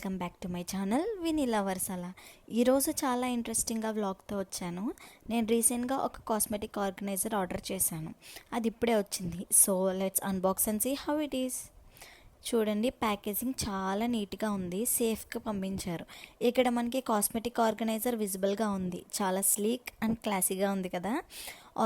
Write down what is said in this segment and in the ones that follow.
Welcome back to my channel Vineela Varsala. ఈరోజు చాలా ఇంట్రెస్టింగ్గా వ్లాగ్తో వచ్చాను. నేను రీసెంట్గా ఒక కాస్మెటిక్ ఆర్గనైజర్ ఆర్డర్ చేశాను. అది ఇప్పుడే వచ్చింది. So let's unbox and see how it is. చూడండి, ప్యాకేజింగ్ చాలా నీట్గా ఉంది, సేఫ్గా పంపించారు. ఇక్కడ మనకి కాస్మెటిక్ ఆర్గనైజర్ విజిబుల్గా ఉంది. చాలా స్లీక్ అండ్ క్లాసీగా ఉంది కదా.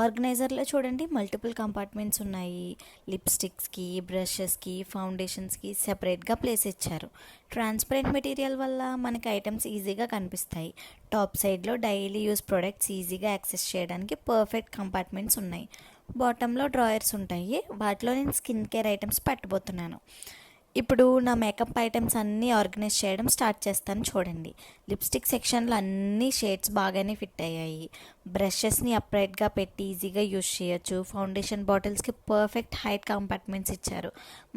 ఆర్గనైజర్లో చూడండి, మల్టిపుల్ కంపార్ట్మెంట్స్ ఉన్నాయి. లిప్స్టిక్స్కి, బ్రషెస్కి, ఫౌండేషన్స్కి సెపరేట్గా ప్లేస్ ఇచ్చారు. ట్రాన్స్పరెంట్ మెటీరియల్ వల్ల మనకి ఐటమ్స్ ఈజీగా కనిపిస్తాయి. టాప్ సైడ్లో డైలీ యూస్ ప్రొడక్ట్స్ ఈజీగా యాక్సెస్ చేయడానికి పర్ఫెక్ట్ కంపార్ట్మెంట్స్ ఉన్నాయి. బాటంలో డ్రాయర్స్ ఉంటాయి. వాటిలో నేను స్కిన్ కేర్ ఐటమ్స్ పెట్టబోతున్నాను. ఇప్పుడు నా మేకప్ ఐటమ్స్ అన్నీ ఆర్గనైజ్ చేయడం స్టార్ట్ చేస్తాను. చూడండి, లిప్స్టిక్ సెక్షన్లో అన్ని షేడ్స్ బాగానే ఫిట్ అయ్యాయి. బ్రషెస్ని అప్రైట్గా పెట్టి ఈజీగా యూజ్ చేయొచ్చు. ఫౌండేషన్ బాటిల్స్కి పర్ఫెక్ట్ హైట్ కంపార్ట్మెంట్స్ ఇచ్చారు.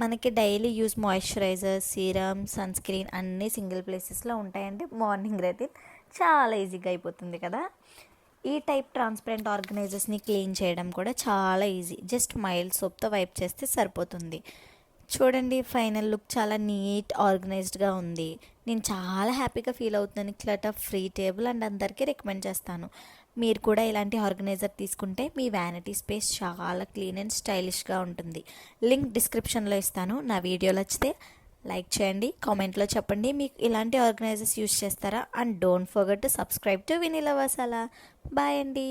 మనకి daily use moisturiser, serum, sunscreen అన్నీ సింగిల్ ప్లేసెస్లో ఉంటాయండి. మార్నింగ్ రొటీన్ చాలా ఈజీగా అయిపోతుంది కదా. ఈ టైప్ ట్రాన్స్పరెంట్ ఆర్గనైజర్స్ని క్లీన్ చేయడం కూడా చాలా ఈజీ. జస్ట్ మైల్డ్ సోప్తో వైప్ చేస్తే సరిపోతుంది. చూడండి, ఫైనల్ లుక్ చాలా నీట్ ఆర్గనైజ్డ్గా ఉంది. నేను చాలా హ్యాపీగా ఫీల్ అవుతున్నాను. క్లటర్ ఫ్రీ టేబుల్ అండ్ అందరికీ రికమెండ్ చేస్తాను. మీరు కూడా ఇలాంటి ఆర్గనైజర్ తీసుకుంటే మీ వ్యానిటీ స్పేస్ చాలా క్లీన్ అండ్ స్టైలిష్గా ఉంటుంది. లింక్ డిస్క్రిప్షన్లో ఇస్తాను. నా వీడియో నచ్చితే లైక్ చేయండి, కామెంట్లో చెప్పండి మీకు ఇలాంటి ఆర్గనైజర్స్ యూస్ చేస్తారా. And don't forget to subscribe to Vineela Varsala. Bye అండి.